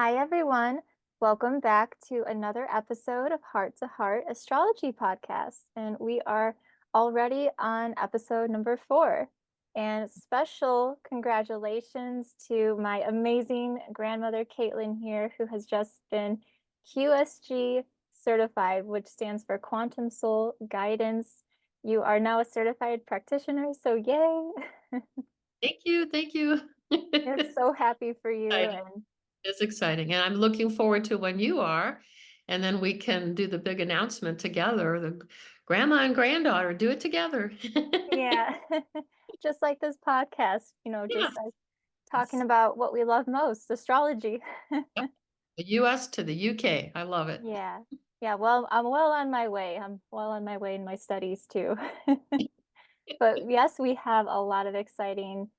Hi, everyone. Welcome back to another episode of Heart to Heart Astrology Podcast. And we are already on episode number 4. And special congratulations to my amazing grandmother, Caitlin, here, who has just been QSG certified, which stands for Quantum Soul Guidance. You are now a certified practitioner, so yay! Thank you. Thank you. We're so happy for you. Exciting. And It's exciting. And I'm looking forward to when you are. And then we can do the big announcement together. The grandma and granddaughter do it together. yeah, just like this podcast, just Yes. like talking about what we love most, astrology. The US to the UK. I love it. Yeah. Yeah, well, I'm well on my way. I'm well on my way in my studies too. But yes, we have a lot of exciting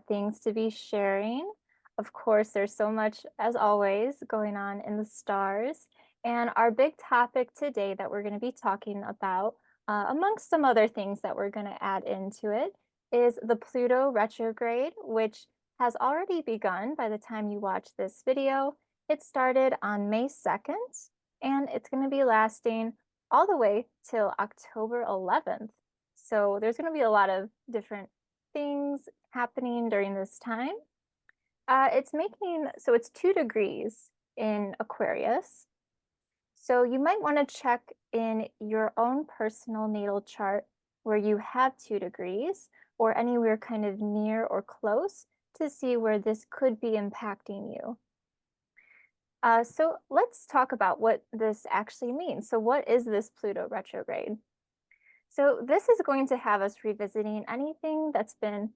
things to be sharing. Of course, there's so much, as always, going on in the stars. And our big topic today that we're going to be talking about, amongst some other things that we're going to add into it, is the Pluto retrograde, which has already begun by the time you watch this video. It started on May 2nd, and it's going to be lasting all the way till October 11th. So there's going to be a lot of different things happening during this time. It's 2 degrees in Aquarius. So you might want to check in your own personal natal chart where you have 2 degrees or anywhere kind of near or close to see where this could be impacting you. So let's talk about what this actually means. So what is this Pluto retrograde? So this is going to have us revisiting anything that's been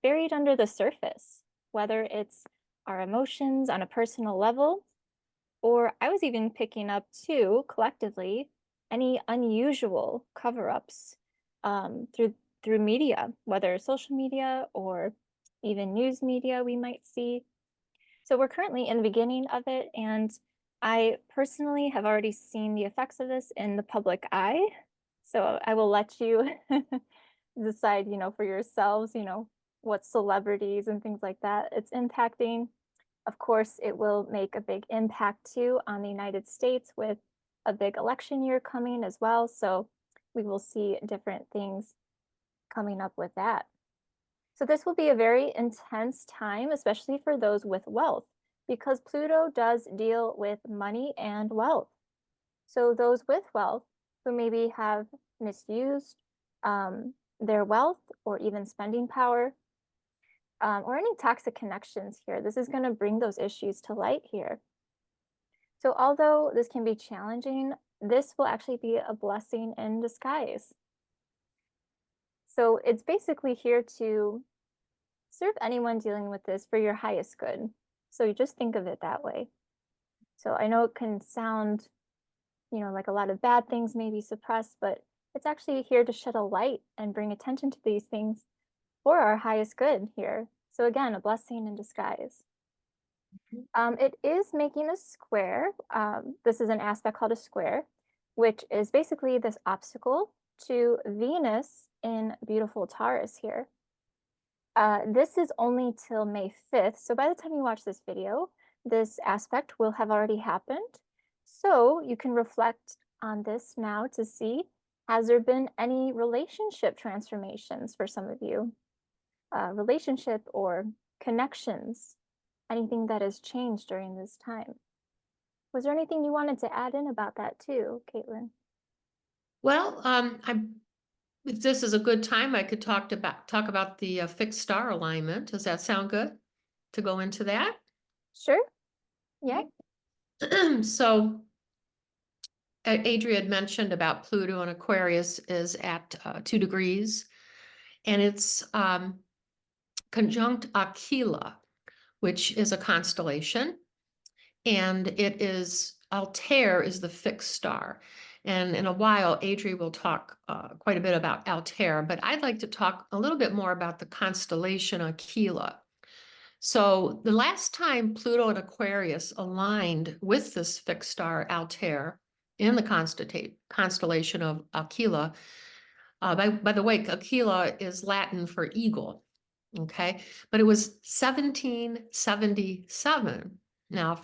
buried under the surface, whether it's our emotions on a personal level, or I was even picking up too, collectively, any unusual cover-ups through media, whether social media or even news media we might see. So we're currently in the beginning of it, and I personally have already seen the effects of this in the public eye. So I will let you decide, for yourselves, what celebrities and things like that it's impacting. Of course, it will make a big impact too on the United States with a big election year coming as well. So we will see different things coming up with that. So this will be a very intense time, especially for those with wealth, because Pluto does deal with money and wealth. So those with wealth who maybe have misused their wealth or even spending power, or any toxic connections here, this is going to bring those issues to light here. So although this can be challenging, this will actually be a blessing in disguise. So it's basically here to serve anyone dealing with this for your highest good. So you just think of it that way. So I know it can sound, like a lot of bad things may be suppressed, but it's actually here to shed a light and bring attention to these things for our highest good here. So again, a blessing in disguise. It is making a square. This is an aspect called a square, which is basically this obstacle to Venus in beautiful Taurus here. This is only till May 5th. So by the time you watch this video, this aspect will have already happened. So you can reflect on this now to see, has there been any relationship transformations for some of you? Relationship or connections, anything that has changed during this time. Was there anything you wanted to add in about that too, Caitlin? Well, if this is a good time, I could talk about the fixed star alignment. Does that sound good to go into that? Sure. Yeah. Okay. So Adria had mentioned about Pluto and Aquarius is at 2 degrees, and it's conjunct Aquila, which is a constellation, and it is Altair is the fixed star. And in a while, Adria will talk quite a bit about Altair, but I'd like to talk a little bit more about the constellation Aquila. So the last time Pluto and Aquarius aligned with this fixed star Altair in the constellation of Aquila, by the way, Aquila is Latin for eagle, okay? But it was 1777. Now,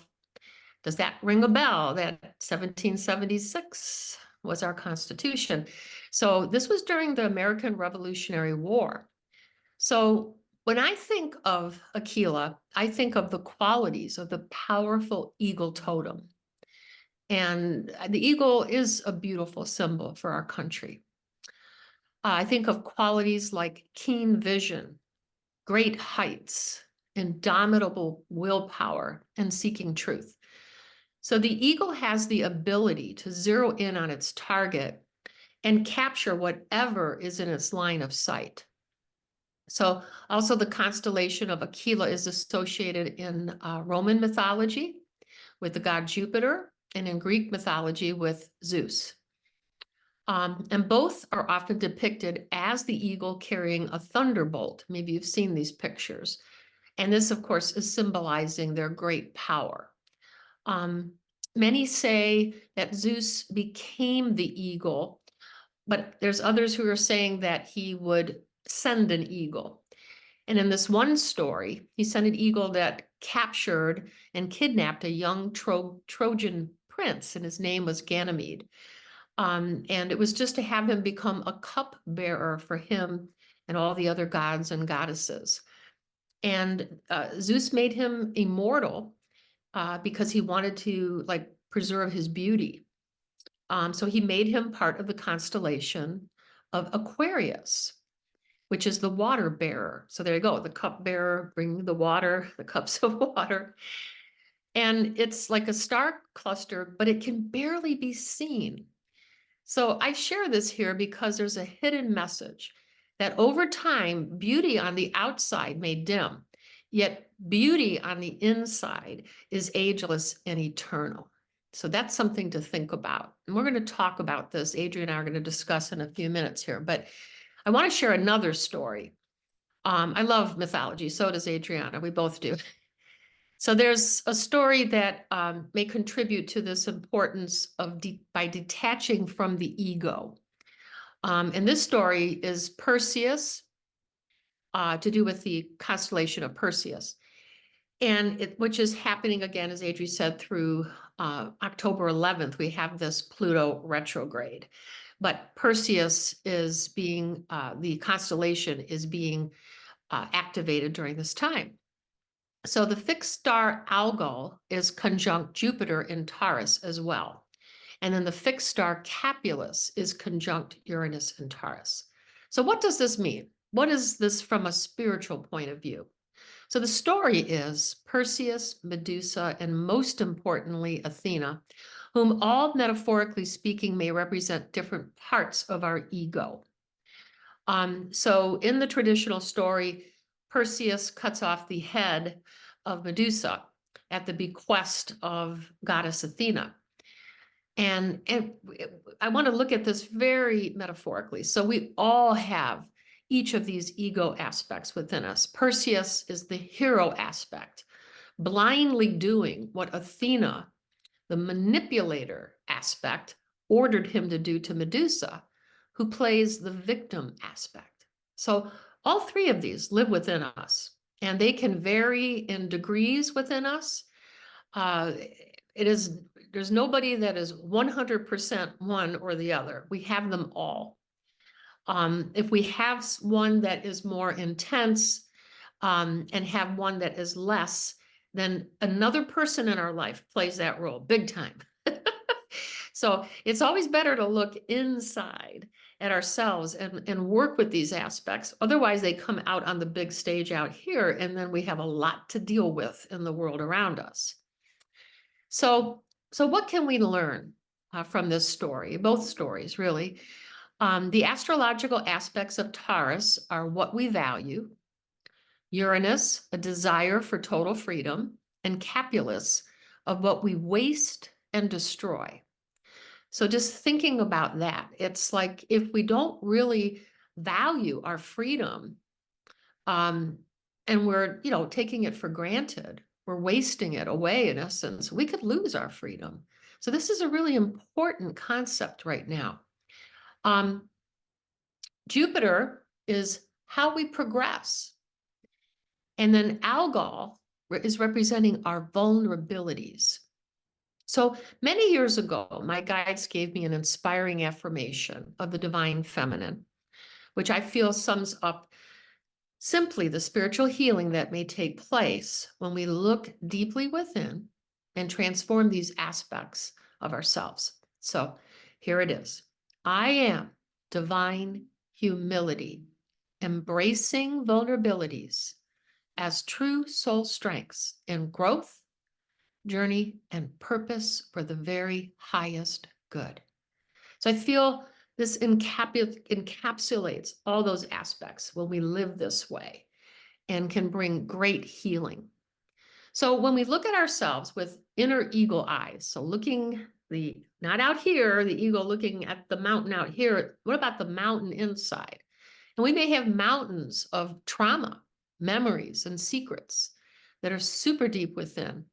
Does that ring a bell? That 1776 was our Constitution. So this was during the American Revolutionary War. So when I think of Aquila, I think of the qualities of the powerful eagle totem. And the eagle is a beautiful symbol for our country. I think of qualities like keen vision, great heights, indomitable willpower, and seeking truth. So the eagle has the ability to zero in on its target and capture whatever is in its line of sight. So also the constellation of Aquila is associated in Roman mythology with the god Jupiter, and in Greek mythology with Zeus. And both are often depicted as the eagle carrying a thunderbolt. Maybe you've seen these pictures. And this, of course, is symbolizing their great power. Many say that Zeus became the eagle, but there's others who are saying that he would send an eagle. And in this one story, he sent an eagle that captured and kidnapped a young Trojan prince, and his name was Ganymede. And it was just to have him become a cupbearer for him and all the other gods and goddesses. And Zeus made him immortal because he wanted to preserve his beauty. So he made him part of the constellation of Aquarius, which is the water bearer. So there you go, the cup bearer bringing the water, the cups of water. And it's like a star cluster, but it can barely be seen. So I share this here because there's a hidden message that over time, beauty on the outside may dim, yet beauty on the inside is ageless and eternal. So that's something to think about. And we're going to talk about this. Adriana and I are going to discuss in a few minutes here, but I want to share another story. I love mythology. So does Adriana. We both do. So there's a story that may contribute to this importance of by detaching from the ego. And this story is Perseus, to do with the constellation of Perseus, and which is happening again, as Adri said, through October 11th. We have this Pluto retrograde, but Perseus is being, the constellation is being activated during this time. So the fixed star Algol is conjunct Jupiter in Taurus as well. And then the fixed star Capulus is conjunct Uranus in Taurus. So what does this mean? What is this from a spiritual point of view? So the story is Perseus, Medusa, and most importantly, Athena, whom all metaphorically speaking may represent different parts of our ego. So in the traditional story, Perseus cuts off the head of Medusa at the bequest of goddess Athena. And I want to look at this very metaphorically. So we all have each of these ego aspects within us. Perseus is the hero aspect, blindly doing what Athena, the manipulator aspect, ordered him to do to Medusa, who plays the victim aspect. So all three of these live within us, and they can vary in degrees within us. There's nobody that is 100% one or the other. We have them all. If we have one that is more intense and have one that is less, then another person in our life plays that role big time. So it's always better to look inside at ourselves and work with these aspects. Otherwise, they come out on the big stage out here, and then we have a lot to deal with in the world around us. So what can we learn from this story? Both stories, really. The astrological aspects of Taurus are what we value, Uranus, a desire for total freedom, and Capulus, of what we waste and destroy. So just thinking about that, it's like if we don't really value our freedom, and we're, taking it for granted, we're wasting it away in essence, we could lose our freedom. So this is a really important concept right now. Jupiter is how we progress. And then Algol is representing our vulnerabilities. So many years ago, my guides gave me an inspiring affirmation of the divine feminine, which I feel sums up simply the spiritual healing that may take place when we look deeply within and transform these aspects of ourselves. So here it is. I am divine humility, embracing vulnerabilities as true soul strengths in growth, journey, and purpose for the very highest good. So I feel this encapsulates all those aspects when we live this way and can bring great healing. So when we look at ourselves with inner eagle eyes, so looking not out here, the eagle looking at the mountain out here, what about the mountain inside? And we may have mountains of trauma, memories, and secrets that are super deep within.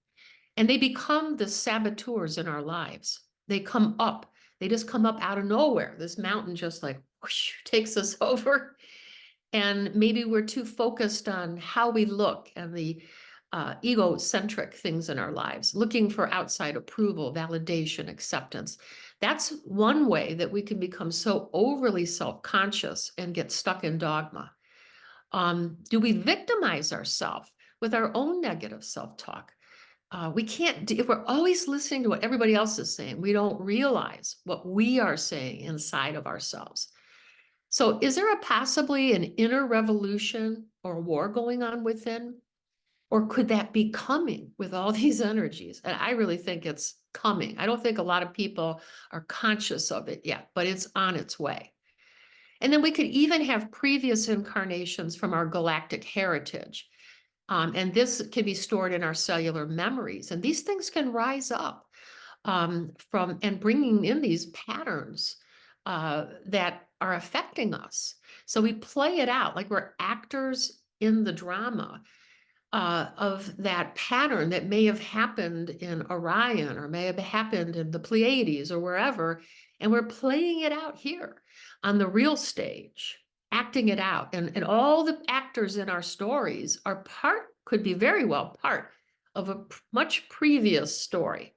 And they become the saboteurs in our lives. They come up, they just come up out of nowhere. This mountain just like whoosh, takes us over. And maybe we're too focused on how we look and the egocentric things in our lives, looking for outside approval, validation, acceptance. That's one way that we can become so overly self-conscious and get stuck in dogma. Do we victimize ourselves with our own negative self-talk? We can't, if we're always listening to what everybody else is saying, we don't realize what we are saying inside of ourselves. So is there possibly an inner revolution or war going on within? Or could that be coming with all these energies? And I really think it's coming. I don't think a lot of people are conscious of it yet, but it's on its way. And then we could even have previous incarnations from our galactic heritage. And this can be stored in our cellular memories. And these things can rise up from and bringing in these patterns that are affecting us. So we play it out like we're actors in the drama of that pattern that may have happened in Orion or may have happened in the Pleiades or wherever. And we're playing it out here on the real stage, acting it out. And all the actors in our stories are could be very well part of a much previous story.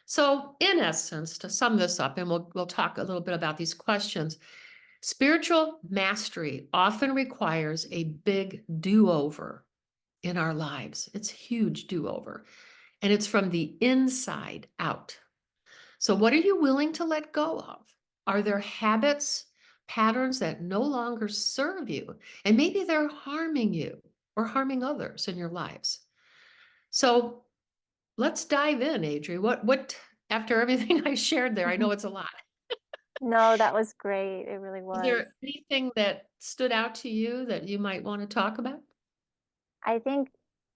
So in essence, to sum this up, and we'll talk a little bit about these questions, spiritual mastery often requires a big do-over in our lives. It's huge do-over, and it's from the inside out. So what are you willing to let go of? Are there habits, patterns that no longer serve you? And maybe they're harming you or harming others in your lives. So let's dive in, Adri. What, after everything I shared there, I know it's a lot. No, that was great. It really Is was. there anything that stood out to you that you might want to talk about? I think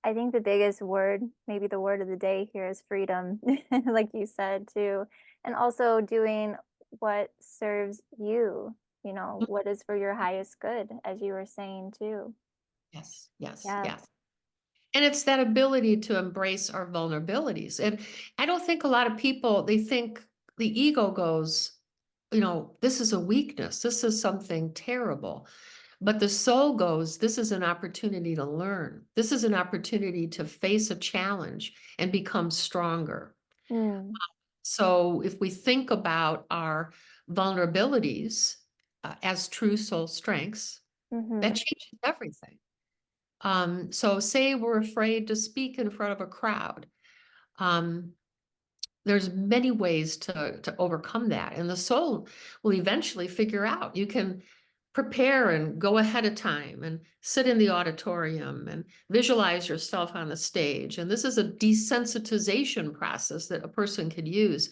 I think the biggest word, maybe the word of the day here is freedom, like you said too. And also doing what serves you, what is for your highest good, as you were saying too. Yes, yes, Yes. yes. And it's that ability to embrace our vulnerabilities. And I don't think a lot of people, they think the ego goes, this is a weakness. This is something terrible. But the soul goes, this is an opportunity to learn. This is an opportunity to face a challenge and become stronger. Mm. So if we think about our vulnerabilities as true soul strengths, that Mm-hmm. changes everything. So say we're afraid to speak in front of a crowd. Um, there's many ways to overcome that. And the soul will eventually figure out. You can prepare and go ahead of time and sit in the auditorium and visualize yourself on the stage. And this is a desensitization process that a person could use.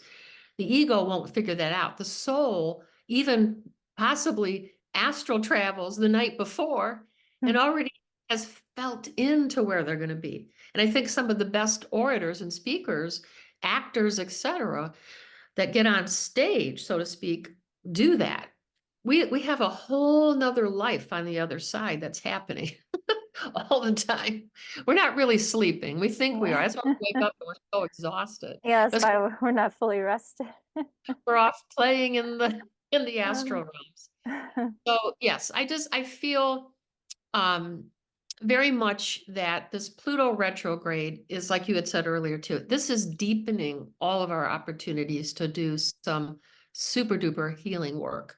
The ego won't figure that out. The soul even possibly astral travels the night before and already has felt into where they're going to be. And I think some of the best orators and speakers, actors, etc., that get on stage, so to speak, do that. We have a whole nother life on the other side that's happening all the time. We're not really sleeping. We think we are. Yeah. That's why we wake up and we're so exhausted. Yeah, that's That's why we're not fully rested. we're off playing in the astral Um, realms. So yes, I feel um very much that this Pluto retrograde is, like you had said earlier too, this is deepening all of our opportunities to do some super duper healing work.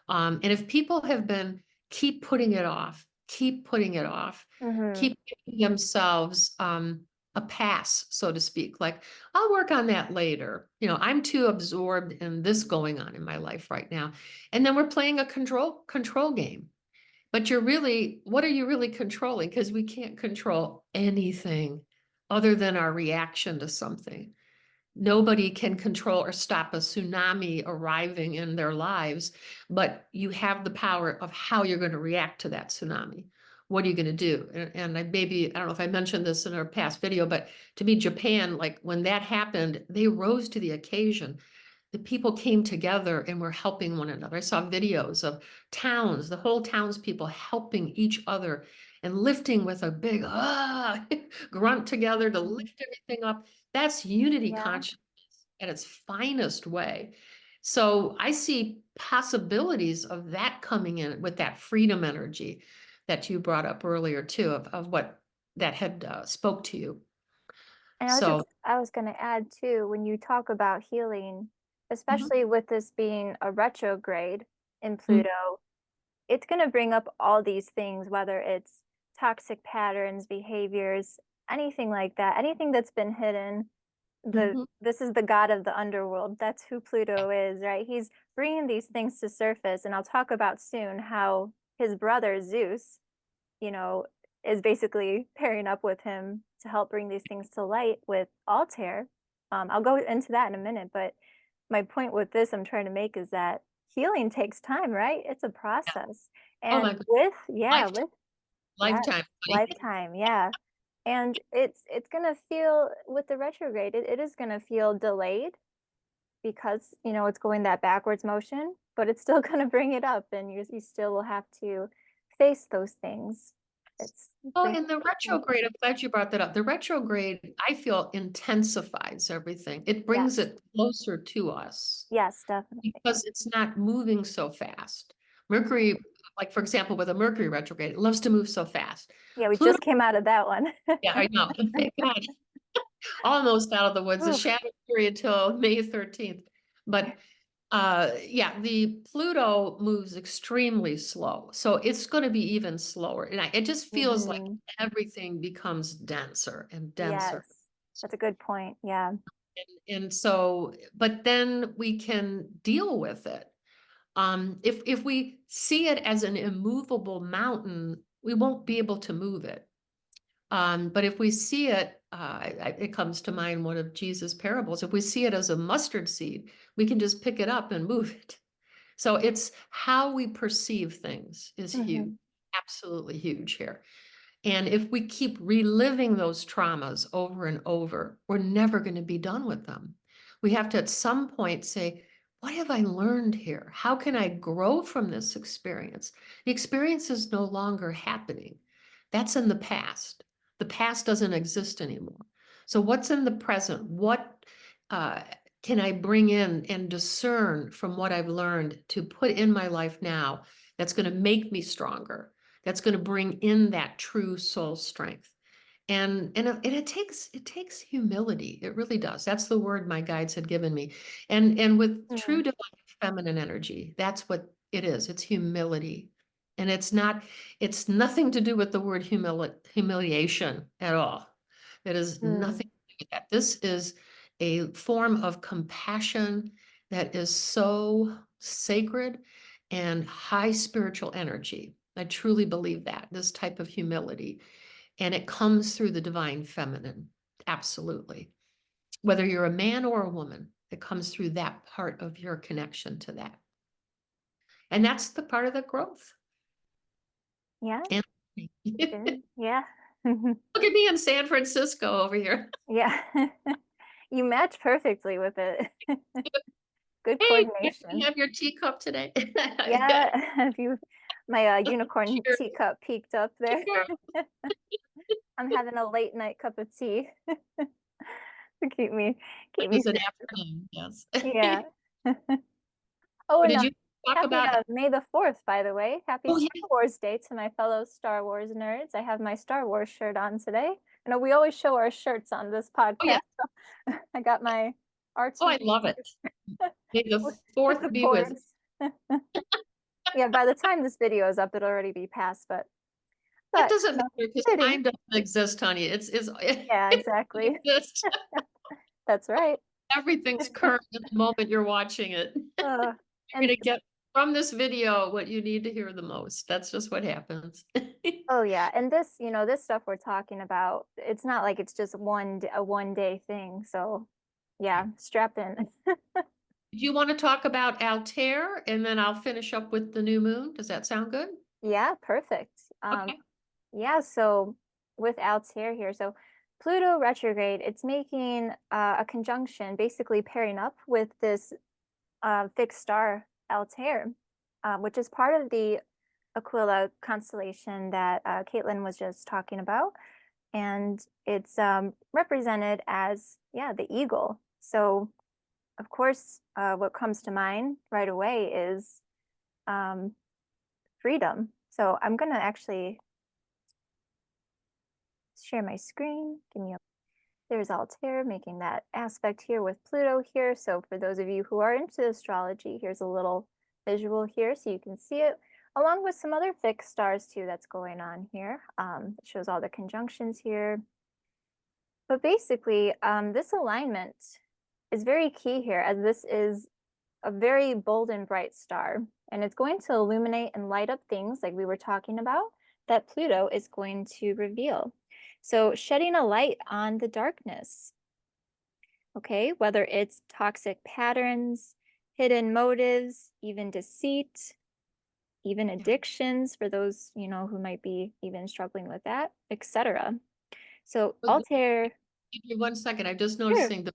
And if people have been keep putting it off, keep putting it off, Mm-hmm. keep giving themselves a pass, so to speak, like I'll work on that later. I'm too absorbed in this going on in my life right now. And then we're playing a control game. But what are you really controlling? Because we can't control anything other than our reaction to something. Nobody can control or stop a tsunami arriving in their lives, but you have the power of how you're going to react to that tsunami. What are you going to do? And I don't know if I mentioned this in our past video, but to me, Japan, like when that happened, they rose to the occasion. The people came together and were helping one another. I saw videos of the whole townspeople helping each other and lifting with a big grunt together to lift everything up. That's unity Yeah. consciousness at its finest way. So I see possibilities of that coming in with that freedom energy that you brought up earlier too, of what that had spoke to you. And So I was going to add too, when you talk about healing, mhm, especially with this being a retrograde in mhm, Pluto, it's going to bring up all these things, whether it's toxic patterns, behaviors, anything like that, anything that's been hidden. mhm. This is the god of the underworld. That's who Pluto is, right? He's bringing these things to surface, and I'll talk about soon how his brother Zeus, you know, is basically pairing up with him to help bring these things to light with Altair. I'll go into that in a minute, but my point with this I'm trying to make is that healing takes time, right? It's a process. Oh And my God, with yes, lifetime, buddy. lifetime, yeah. And it's gonna feel with the retrograde, it is gonna feel delayed because it's going that backwards motion, but it's still gonna bring it up, and you still will have to face those things. It's Oh, bring and the retrograde, I'm glad you brought that up. The retrograde, I feel, intensifies everything. It brings yes, it closer to us yes, definitely. because it's not moving so fast. Mercury, like for example, with a Mercury retrograde, it loves to move so fast. Yeah, we Pluto, just came out of that one. yeah, I know. Thank God. Almost out of the woods, the Oof. shadow period till May 13th. But yeah, the Pluto moves extremely slow. So it's going to be even slower. And it just feels like Hmm. everything becomes denser and denser. Yes, that's a good point. Yeah. And so, but then we can deal with it. If we see it as an immovable mountain, we won't be able to move it. But if we see it, it comes to mind one of Jesus' parables. If we see it as a mustard seed, we can just pick it up and move it. So it's how we perceive things is huge, Hmm. absolutely huge here. And if we keep reliving those traumas over and over, we're never going to be done with them. We have to at some point say, what have I learned here? How can I grow from this experience? The experience is no longer happening. That's in the past. The past doesn't exist anymore. So what's in the present? What uh, can I bring in and discern from what I've learned to put in my life now that's going to make me stronger? That's going to bring in that true soul strength. And it takes humility. It really does. That's the word my guides had given me. And with true Mm. divine feminine energy, that's what it is. It's humility. And it's nothing to do with the word humiliation at all. It is nothing Mm. to do with that. This is a form of compassion that is so sacred and high spiritual energy. I truly believe that, this type of humility. And it comes through the divine feminine. Absolutely. Whether you're a man or a woman, it comes through that part of your connection to that. And that's the part of the growth. Yeah, And it look is. Yeah. at me in San Francisco over here. Yeah. You match perfectly with it. Good Hey, you coordination. have your teacup today. Yeah, Yeah. if you my unicorn Sure. teacup peaked up there. Sure. I'm having a late night cup of tea to keep me It is an centered. afternoon, yes. Yeah. Oh, What and did you? talk Happy about? May the 4th, by the way. Happy Oh, Star yeah. Wars Day to my fellow Star Wars nerds. I have my Star Wars shirt on today. I know we always show our shirts on this Oh, yeah. podcast. So I got my Oh, I R2 love it. May the with fourth the be with. force. Yeah, by the time this video is up, it'll already be past, That but doesn't matter because fitting. time doesn't exist, honey. It's Yeah, it exactly. doesn't exist. That's right. Everything's current at the moment you're watching it. Uh, You're and gonna get from this video what you need to hear the most. That's just what happens. oh yeah, and this, this stuff we're talking about, it's not like it's just a 1 day thing. So yeah, strap in. Do you want to talk about Altair and then I'll finish up with the new moon? Does that sound good? Yeah, perfect. Okay. Yeah, so with Altair here, so Pluto retrograde, it's making a conjunction, basically pairing up with this fixed star Altair, which is part of the Aquila constellation that Caitlin was just talking about. And it's represented as, yeah, the eagle. So, of course, what comes to mind right away is um, freedom. So I'm going to actually share my screen. There's Altair making that aspect here with Pluto here. So for those of you who are into astrology, here's a little visual here so you can see it, along with some other fixed stars too that's going on here. It shows all the conjunctions here. But basically, this alignment is very key here, as this is a very bold and bright star, and it's going to illuminate and light up things like we were talking about that Pluto is going to reveal. So shedding a light on the darkness, okay, whether it's toxic patterns, hidden motives, even deceit, even addictions for those, who might be even struggling with that, etc. So But Altair, give me 1 second. I'm just sure, noticing the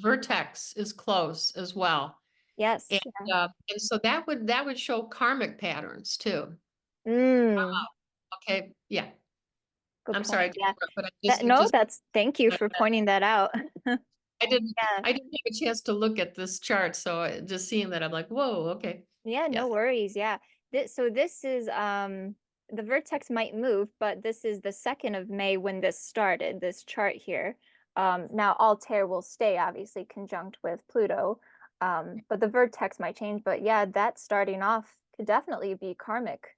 vertex is close as well. And, yes, yeah. and so that would show karmic patterns too. Mm, Okay. Yeah. good I'm point. sorry, Yeah. but That it no, just that's thank you for pointing that out. I didn't Yeah. I didn't have a chance to look at this chart, so just seeing that I'm like, whoa, okay. Yeah, no Yes. worries. Yeah. This is the vertex might move, but this is the 2nd of May when this started, this chart here. Now Altair will stay obviously conjunct with Pluto. But the vertex might change. But yeah, that starting off could definitely be karmic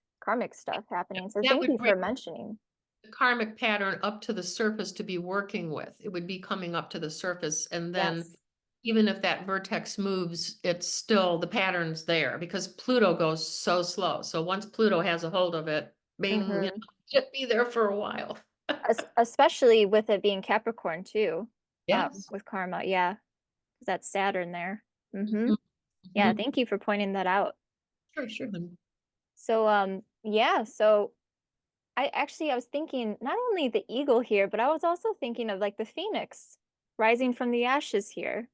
stuff happening. So That thank would you bring for mentioning. the karmic pattern up to the surface to be working with. It would be coming up to the surface, and then Yes. even if that vertex moves, it's still the pattern's there because Pluto goes so slow. So once Pluto has a hold of it, bing, Hmm. it'd be there for a while. Especially with it being Capricorn too, Yes. with karma. Yeah, 'cause that's Saturn there. Hmm. Mhm, Yeah, mhm. thank you for pointing that out. Sure, sure. So, yeah, so I was thinking not only the eagle here, but I was also thinking of like the phoenix rising from the ashes here.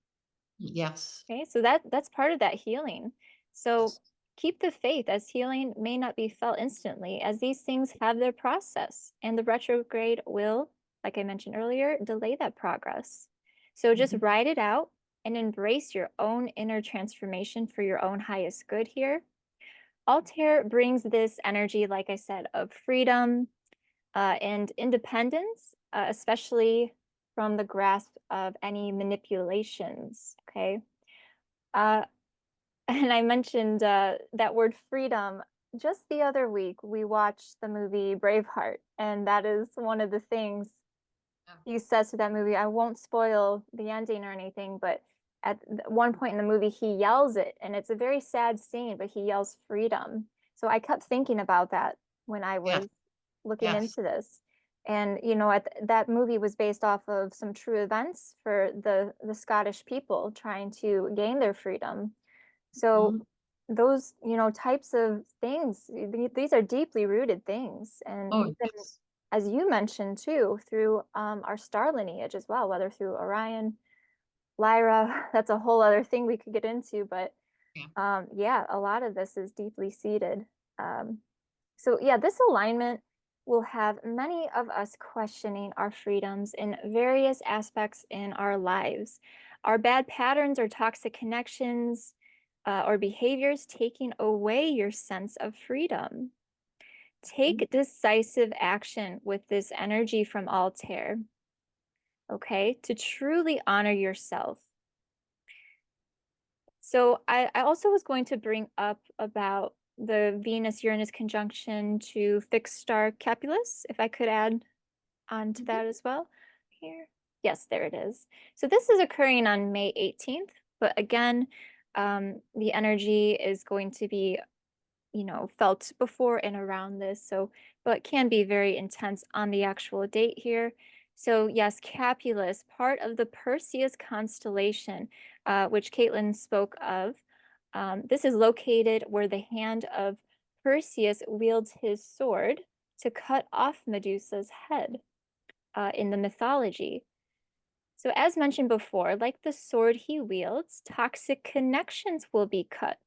Yes. Okay, so that's part of that healing. So Yes. keep the faith, as healing may not be felt instantly, as these things have their process, and the retrograde will, like I mentioned earlier, delay that progress. So just Mhm. ride it out and embrace your own inner transformation for your own highest good here. Altair brings this energy, like I said, of freedom and independence, especially from the grasp of any manipulations. Okay. Uh, and I mentioned that word freedom just the other week. We watched the movie Braveheart, and that is one of the things Yeah. he says to that movie. I won't spoil the ending or anything, but at one point in the movie, he yells it, and it's a very sad scene, but he yells freedom. So I kept thinking about that when I Yes. was looking Yes. into this. And that movie was based off of some true events for the Scottish people trying to gain their freedom. So Mhm. those, types of things, these are deeply rooted things. And Oh, even yes. as you mentioned too, through our star lineage as well, whether through Orion, Lyra, that's a whole other thing we could get into. But Yeah. yeah, a lot of this is deeply seated. Um, so yeah, this alignment will have many of us questioning our freedoms in various aspects in our lives. Our bad patterns or toxic connections, or behaviors taking away your sense of freedom. Take decisive action with this energy from Altair, okay, to truly honor yourself. So I also was going to bring up about the Venus-Uranus conjunction to fixed star Capulus, if I could add on to that as well here. Yes, there it is. So this is occurring on May 18th, but again, the energy is going to be, felt before and around this. So, but can be very intense on the actual date here. So yes, Capulus, part of the Perseus constellation, which Caitlin spoke of. This is located where the hand of Perseus wields his sword to cut off Medusa's head in the mythology. So as mentioned before, like the sword he wields, toxic connections will be cut.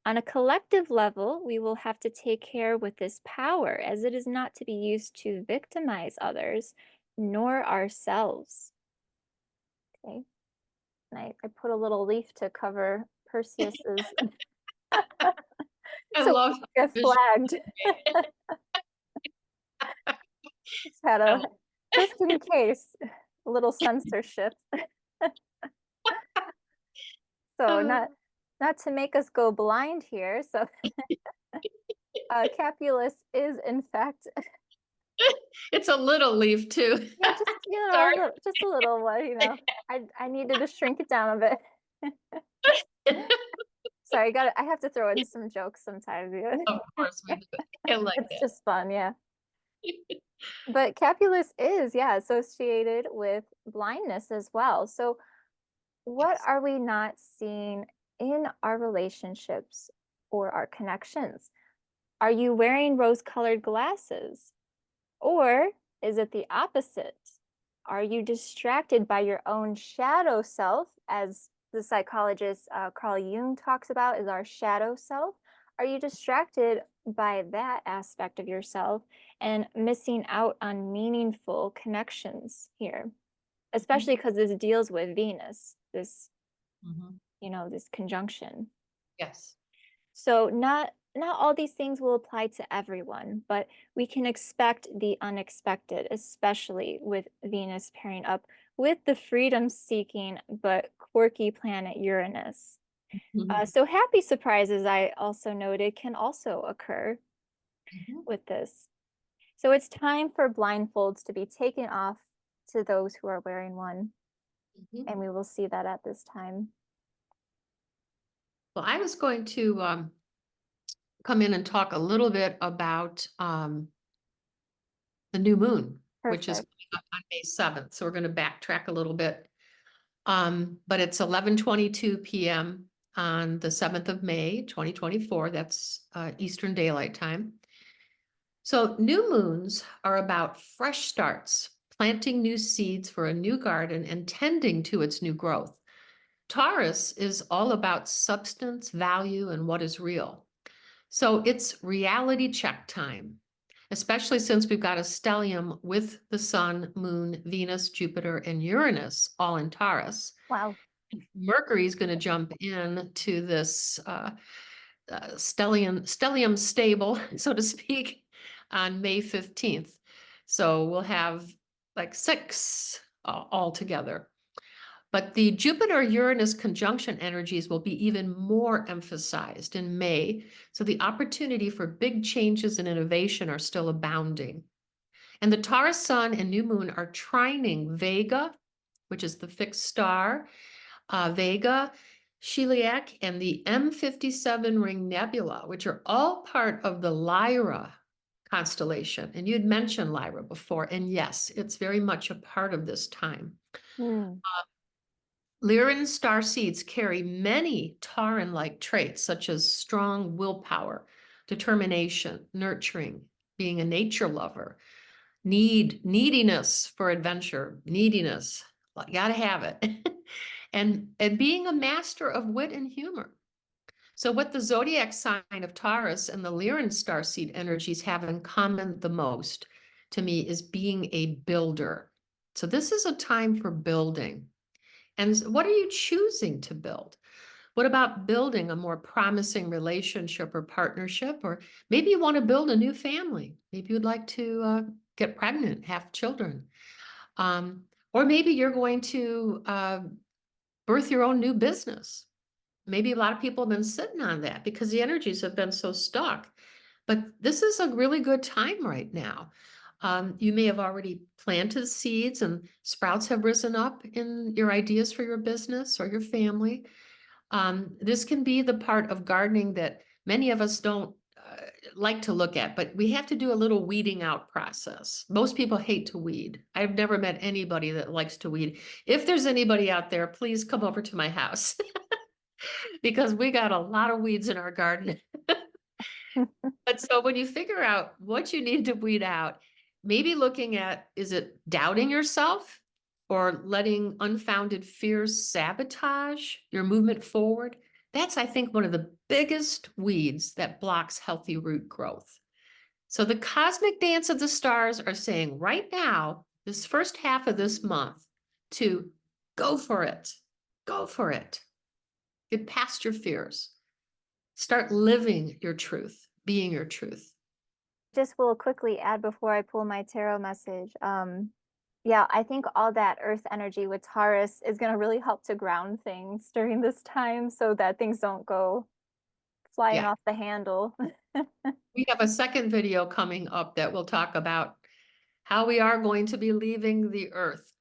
On a collective level, we will have to take care with this power, as it is not to be used to victimize others, nor ourselves. Okay. And I put a little leaf to cover Perseus's. I So love we get visual. flagged. Just had a, just in case, a little censorship. So not to make us go blind here. So Capulus is in fact, It's a little leaf too. yeah, just Sorry. just a little one. I needed to shrink it down a bit. Sorry, I have to throw in some jokes sometimes. Of course we do. I like It's that. just fun, yeah. But Capulus is, yeah, associated with blindness as well. So what Yes. are we not seeing in our relationships or our connections? Are you wearing rose-colored glasses? Or is it the opposite? Are you distracted by your own shadow self, as the psychologist Carl Jung talks about, is our shadow self? Are you distracted by that aspect of yourself and missing out on meaningful connections here? Especially because this deals with Venus, this, Mhm. this conjunction. Yes. So not all these things will apply to everyone, but we can expect the unexpected, especially with Venus pairing up with the freedom-seeking but quirky planet Uranus. Mhm. So happy surprises, I also noted, can also occur Mhm. with this. So it's time for blindfolds to be taken off to those who are wearing one, Mhm. and we will see that at this time. Well, I was going to come in and talk a little bit about the new moon, which is Perfect. coming up on May 7th. So we're going to backtrack a little bit. But it's 11:22 p.m. on the 7th of May, 2024. That's Eastern Daylight Time. So new moons are about fresh starts, planting new seeds for a new garden and tending to its new growth. Taurus is all about substance, value, and what is real. So it's reality check time, especially since we've got a stellium with the Sun, Moon, Venus, Jupiter, and Uranus all in Taurus. Wow. Mercury is going to jump in to this stellium stable, so to speak, on May 15th. So we'll have like six all together. But the Jupiter-Uranus conjunction energies will be even more emphasized in May. So the opportunity for big changes and innovation are still abounding. And the Taurus Sun and New Moon are trining Vega, which is the fixed star, Vega, Chiliac, and the M57 Ring Nebula, which are all part of the Lyra constellation. And you'd mentioned Lyra before, and yes, it's very much a part of this time. Hmm. Lyran star seeds carry many Tauran-like traits, such as strong willpower, determination, nurturing, being a nature lover, neediness for adventure, neediness, gotta have it, and being a master of wit and humor. So what the zodiac sign of Taurus and the Lyran star seed energies have in common the most, to me, is being a builder. So this is a time for building. And what are you choosing to build? What about building a more promising relationship or partnership? Or maybe you want to build a new family. Maybe you'd like to get pregnant, have children. Or maybe you're going to birth your own new business. Maybe a lot of people have been sitting on that because the energies have been so stuck. But this is a really good time right now. You may have already planted seeds and sprouts have risen up in your ideas for your business or your family. This can be the part of gardening that many of us don't like to look at, but we have to do a little weeding out process. Most people hate to weed. I've never met anybody that likes to weed. If there's anybody out there, please come over to my house because we got a lot of weeds in our garden. But so when you figure out what you need to weed out, maybe looking at, is it doubting yourself or letting unfounded fears sabotage your movement forward? That's, I think, one of the biggest weeds that blocks healthy root growth. So the cosmic dance of the stars are saying right now, this first half of this month, to go for it. Go for it. Get past your fears. Start living your truth, being your truth. Just will quickly add before I pull my tarot message. Yeah, I think all that earth energy with Taurus is going to really help to ground things during this time so that things don't go flying Yeah. off the handle. We have a second video coming up that will talk about how we are going to be leaving the earth.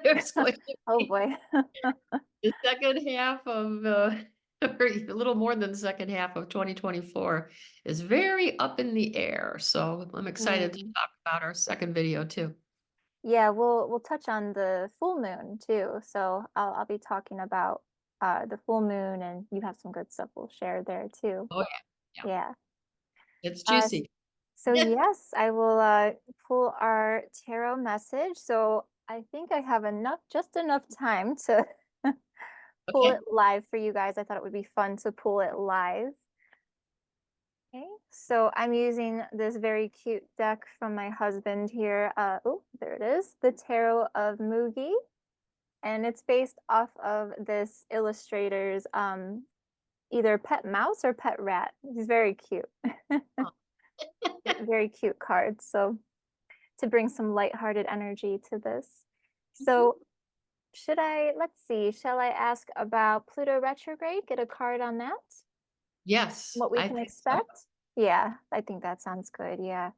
There's going to Oh be boy. the second half of, or a little more than the second half of 2024 is very up in the air. So I'm excited to Mm. talk about our second video too. Yeah, we'll touch on the full moon too. So I'll be talking about the full moon, and you have some good stuff we'll share there too. Oh yeah, yeah, Yeah. it's Uh, juicy. so yes, I will pull our tarot message. So I think I have just enough time to pull it Okay. live for you guys. I thought it would be fun to pull it live. Okay, so I'm using this very cute deck from my husband here. Oh, there it is, the Tarot of Mugi. And it's based off of this illustrator's either pet mouse or pet rat. He's very cute. Oh. Very cute card. So to bring some lighthearted energy to this. Mhm. So let's see, shall I ask about Pluto retrograde? Get a card on that? Yes, What we I can think so. expect? Yeah, I think that sounds good. Yeah.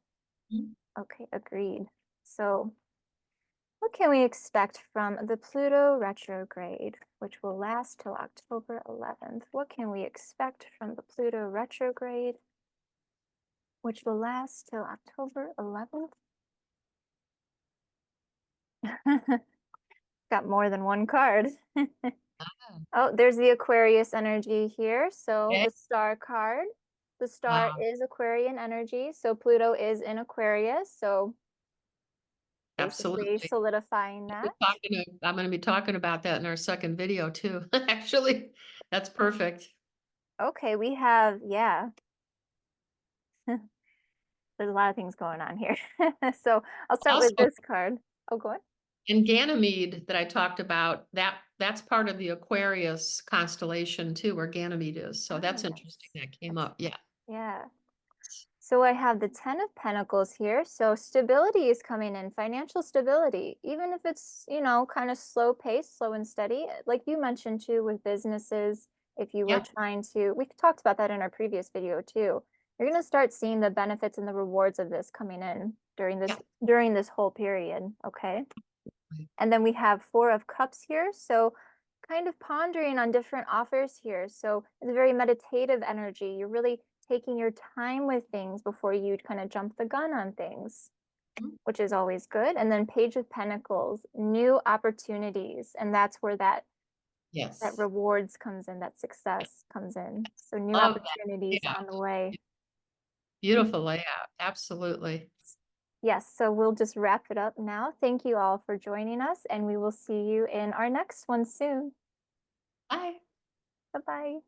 Mhm. Okay, agreed. So what can we expect from the Pluto retrograde, which will last till October 11th? What can we expect from the Pluto retrograde, which will last till October 11th? Got more than one card. Ah, Oh, there's the Aquarius energy here. So okay. the star card. The star Wow, is Aquarian energy. So Pluto is in Aquarius. So basically absolutely. solidifying that. I'm going to be talking about that in our second video too. Actually, that's perfect. Okay, we have, yeah, there's a lot of things going on here. So I'll start with Also, this card. Oh, go ahead. in Ganymede that I talked about, that's part of the Aquarius constellation too, where Ganymede is. So Oh, that's interesting. nice. That came up. Yeah. Yeah. So I have the 10 of Pentacles here. So stability is coming in, financial stability, even if it's, kind of slow pace, slow and steady. Like you mentioned too, with businesses, if you were Yeah. trying to, we talked about that in our previous video too. You're going to start seeing the benefits and the rewards of this coming in Yeah. during this whole period. Okay. And then we have 4 of Cups here. So kind of pondering on different offers here. So it's a very meditative energy. You're really taking your time with things before you kind of jump the gun on things, Mhm. which is always good. And then Page of Pentacles, new opportunities. And that's where that Yes. rewards comes in, that success comes in. So new Love that. opportunities Yeah. on the way. Beautiful layout. Absolutely. Yes, so we'll just wrap it up now. Thank you all for joining us, and we will see you in our next one soon. Bye. Bye-bye.